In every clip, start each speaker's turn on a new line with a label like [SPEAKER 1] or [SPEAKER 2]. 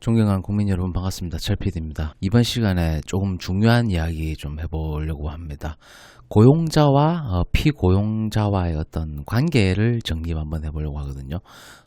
[SPEAKER 1] 존경하는 국민 여러분 반갑습니다. 철PD입니다. 이번 시간에 조금 중요한 이야기 좀 해보려고 합니다. 고용자와 피고용자와의 어떤 관계를 정립 한번 해보려고 하거든요.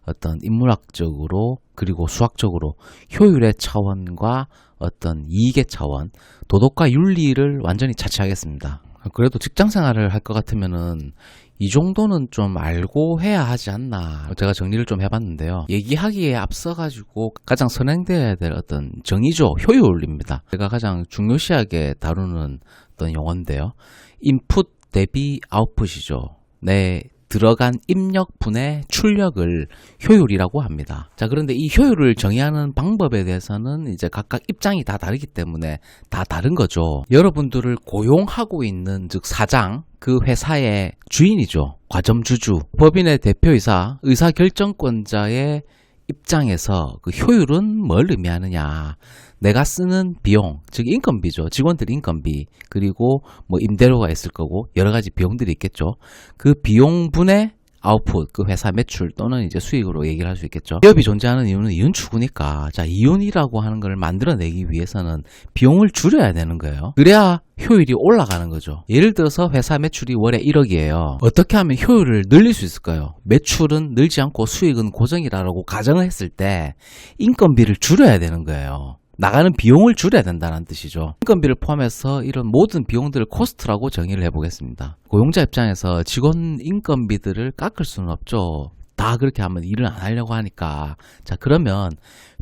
[SPEAKER 1] 어떤 인문학적으로 그리고 수학적으로 효율의 차원과 어떤 이익의 차원, 도덕과 윤리를 완전히 차치하겠습니다. 그래도 직장 생활을 할 것 같으면은 이 정도는 좀 알고 해야 하지 않나, 제가 정리를 좀 해봤는데요. 얘기하기에 앞서가지고 가장 선행되어야 될 어떤 정의죠. 효율입니다. 제가 가장 중요시하게 다루는 어떤 용어인데요. 인풋 대비 아웃풋이죠. 내 들어간 입력분의 출력을 효율이라고 합니다. 자, 그런데 이 효율을 정의하는 방법에 대해서는 이제 각각 입장이 다 다르기 때문에 다 다른 거죠. 여러분들을 고용하고 있는 즉 사장, 그 회사의 주인이죠. 과점주주, 법인의 대표이사, 의사결정권자의 입장에서 그 효율은 뭘 의미하느냐. 내가 쓰는 비용, 즉 인건비죠. 직원들 인건비, 그리고 뭐 임대료가 있을 거고 여러 가지 비용들이 있겠죠. 그 비용분의 아웃풋, 그 회사 매출 또는 이제 수익으로 얘기를 할 수 있겠죠. 기업이 존재하는 이유는 이윤 추구니까, 자, 이윤이라고 하는 걸 만들어내기 위해서는 비용을 줄여야 되는 거예요. 그래야 효율이 올라가는 거죠. 예를 들어서 회사 매출이 월에 1억이에요. 어떻게 하면 효율을 늘릴 수 있을까요? 매출은 늘지 않고 수익은 고정이라고 가정을 했을 때 인건비를 줄여야 되는 거예요. 나가는 비용을 줄여야 된다는 뜻이죠. 인건비를 포함해서 이런 모든 비용들을 코스트라고 정의를 해보겠습니다. 고용자 입장에서 직원 인건비들을 깎을 수는 없죠. 다 그렇게 하면 일을 안 하려고 하니까. 자, 그러면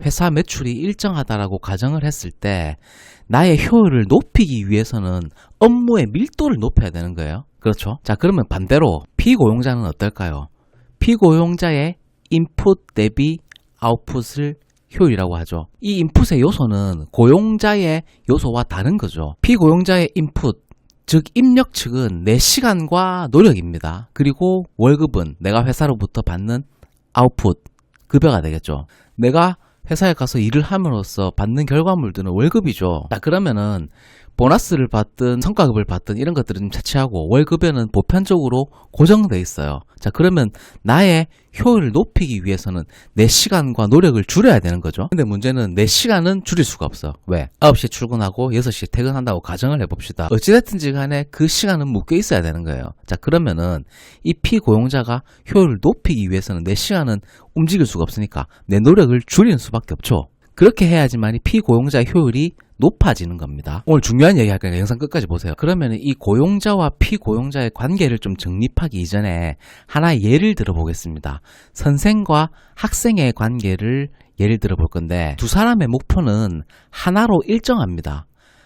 [SPEAKER 1] 회사 매출이 일정하다라고 가정을 했을 때 나의 효율을 높이기 위해서는 업무의 밀도를 높여야 되는 거예요. 그렇죠? 자, 그러면 반대로 피고용자는 어떨까요? 피고용자의 인풋 대비 아웃풋을 효율이라고 하죠. 이 인풋의 요소는 고용자의 요소와 다른 거죠. 피고용자의 인풋, 즉 입력 측은 내 시간과 노력입니다. 그리고 월급은 내가 회사로부터 받는 아웃풋, 급여가 되겠죠. 내가 회사에 가서 일을 함으로써 받는 결과물들은 월급이죠. 자, 그러면은 보너스를 받든 성과급을 받든 이런 것들은 좀 차치하고 월급에는 보편적으로 고정돼 있어요. 자, 그러면 나의 효율을 높이기 위해서는 내 시간과 노력을 줄여야 되는 거죠. 근데 문제는 내 시간은 줄일 수가 없어. 왜? 9시에 출근하고 6시에 퇴근한다고 가정을 해봅시다. 어찌됐든지 간에 그 시간은 묶여 있어야 되는 거예요. 자, 그러면은 이 피고용자가 효율을 높이기 위해서는 내 시간은 움직일 수가 없으니까 내 노력을 줄이는 수밖에 없죠. 그렇게 해야지만 이 피고용자의 효율이 높아지는 겁니다. 오늘 중요한 얘기 할 거니까 영상 끝까지 보세요. 그러면 이 고용자와 피고용자의 관계를 좀 정립하기 이전에 하나의 예를 들어보겠습니다. 선생과 학생의 관계를 예를 들어볼 건데, 두 사람의 목표는 하나로 일정합니다.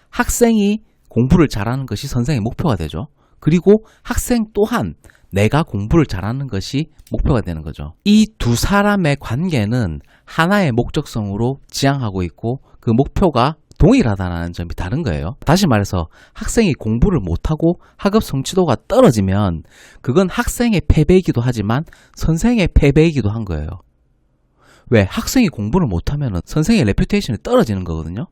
[SPEAKER 1] 학생이 공부를 잘하는 것이 선생의 목표가 되죠. 그리고 학생 또한 내가 공부를 잘하는 것이 목표가 되는 거죠. 이 두 사람의 관계는 하나의 목적성으로 지향하고 있고 그 목표가 동일하다는 점이 다른 거예요. 다시 말해서 학생이 공부를 못하고 학업 성취도가 떨어지면 그건 학생의 패배이기도 하지만 선생의 패배이기도 한 거예요. 왜? 학생이 공부를 못하면 선생의 레퓨테이션이 떨어지는 거거든요.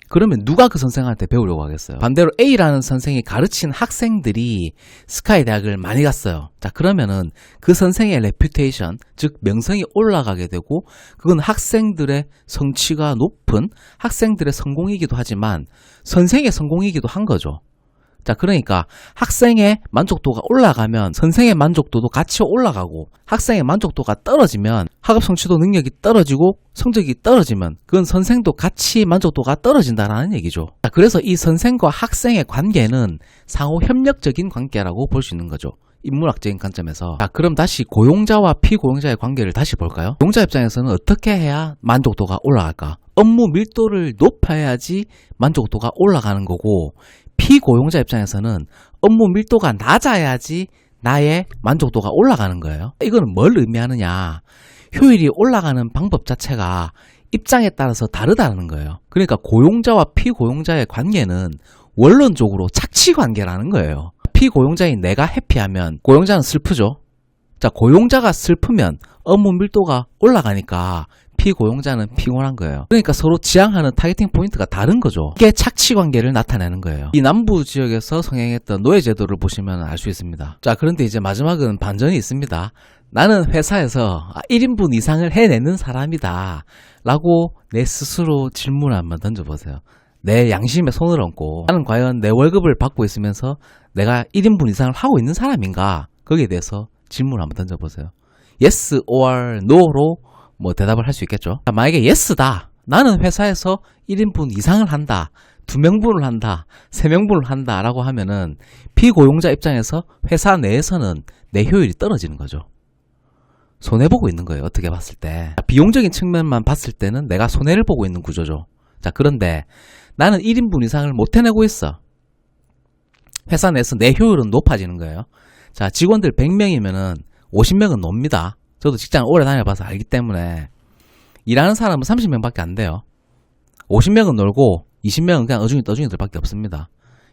[SPEAKER 1] 그러면 누가 그 선생한테 배우려고 하겠어요? 반대로 A라는 선생이 가르친 학생들이 스카이 대학을 많이 갔어요. 자, 그러면은 그 선생의 레퓨테이션, 즉 명성이 올라가게 되고 그건 학생들의 성취가 높은 학생들의 성공이기도 하지만 선생의 성공이기도 한 거죠. 자, 그러니까 학생의 만족도가 올라가면 선생의 만족도도 같이 올라가고, 학생의 만족도가 떨어지면 학업 성취도 능력이 떨어지고 성적이 떨어지면 그건 선생도 같이 만족도가 떨어진다는 얘기죠. 자, 그래서 이 선생과 학생의 관계는 상호 협력적인 관계라고 볼 수 있는 거죠. 인문학적인 관점에서. 자, 그럼 다시 고용자와 피고용자의 관계를 다시 볼까요? 고용자 입장에서는 어떻게 해야 만족도가 올라갈까? 업무 밀도를 높여야지 만족도가 올라가는 거고, 피고용자 입장에서는 업무 밀도가 낮아야지 나의 만족도가 올라가는 거예요. 이거는 뭘 의미하느냐? 효율이 올라가는 방법 자체가 입장에 따라서 다르다는 거예요. 그러니까 고용자와 피고용자의 관계는 원론적으로 착취 관계라는 거예요. 피고용자인 내가 해피하면 고용자는 슬프죠. 자, 고용자가 슬프면 업무 밀도가 올라가니까 피고용자는 피곤한 거예요. 그러니까 서로 지향하는 타겟팅 포인트가 다른 거죠. 이게 착취 관계를 나타내는 거예요. 이 남부 지역에서 성행했던 노예제도를 보시면 알 수 있습니다. 자, 그런데 이제 마지막은 반전이 있습니다. 나는 회사에서 1인분 이상을 해내는 사람이다 라고 내 스스로 질문을 한번 던져보세요. 내 양심에 손을 얹고 나는 과연 내 월급을 받고 있으면서 내가 1인분 이상을 하고 있는 사람인가? 거기에 대해서 질문을 한번 던져보세요. yes or no로 뭐 대답을 할 수 있겠죠. 만약에 yes다. 나는 회사에서 1인분 이상을 한다. 2명분을 한다. 3명분을 한다. 라고 하면은 피고용자 입장에서 회사 내에서는 내 효율이 떨어지는 거죠. 손해보고 있는 거예요. 어떻게 봤을 때. 비용적인 측면만 봤을 때는 내가 손해를 보고 있는 구조죠. 자, 그런데 나는 1인분 이상을 못 해내고 있어. 회사 내에서 내 효율은 높아지는 거예요. 자, 직원들 100명이면은 50명은 놉니다. 저도 직장 오래 다녀봐서 알기 때문에 일하는 사람은 30명밖에 안 돼요. 50명은 놀고 20명은 그냥 어중이들밖에 없습니다.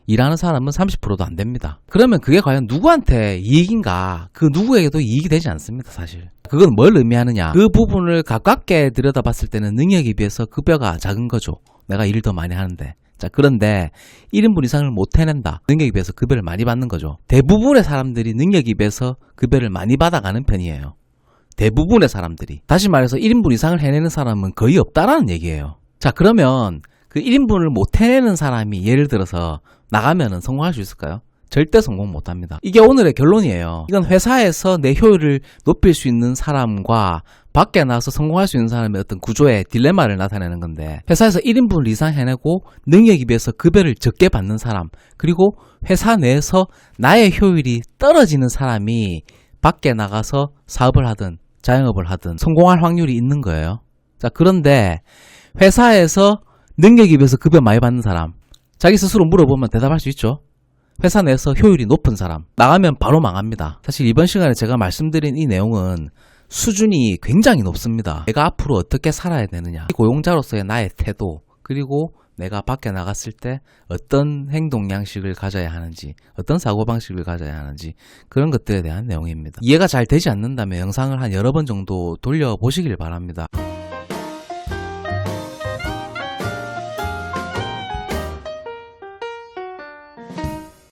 [SPEAKER 1] 일하는 사람은 30%도 안 됩니다. 그러면 그게 과연 누구한테 이익인가? 그 누구에게도 이익이 되지 않습니다, 사실. 그건 뭘 의미하느냐? 그 부분을 가깝게 들여다봤을 때는 능력에 비해서 급여가 작은 거죠. 내가 일을 더 많이 하는데. 자, 그런데 1인분 이상을 못 해낸다. 능력에 비해서 급여를 많이 받는 거죠. 대부분의 사람들이 능력에 비해서 급여를 많이 받아가는 편이에요. 대부분의 사람들이. 다시 말해서 1인분 이상을 해내는 사람은 거의 없다라는 얘기예요. 자, 그러면 그 1인분을 못 해내는 사람이 예를 들어서 나가면은 성공할 수 있을까요? 절대 성공 못 합니다. 이게 오늘의 결론이에요. 이건 회사에서 내 효율을 높일 수 있는 사람과 밖에 나가서 성공할 수 있는 사람의 어떤 구조의 딜레마를 나타내는 건데, 회사에서 1인분을 이상 해내고 능력에 비해서 급여를 적게 받는 사람, 그리고 회사 내에서 나의 효율이 떨어지는 사람이 밖에 나가서 사업을 하든 자영업을 하든 성공할 확률이 있는 거예요. 자, 그런데 회사에서 능력에 비해서 급여 많이 받는 사람, 자기 스스로 물어보면 대답할 수 있죠. 회사 내에서 효율이 높은 사람, 나가면 바로 망합니다. 사실 이번 시간에 제가 말씀드린 이 내용은 수준이 굉장히 높습니다. 내가 앞으로 어떻게 살아야 되느냐, 고용자로서의 나의 태도, 그리고 내가 밖에 나갔을 때 어떤 행동 양식을 가져야 하는지, 어떤 사고방식을 가져야 하는지, 그런 것들에 대한 내용입니다. 이해가 잘 되지 않는다면 영상을 한 여러 번 정도 돌려보시길 바랍니다.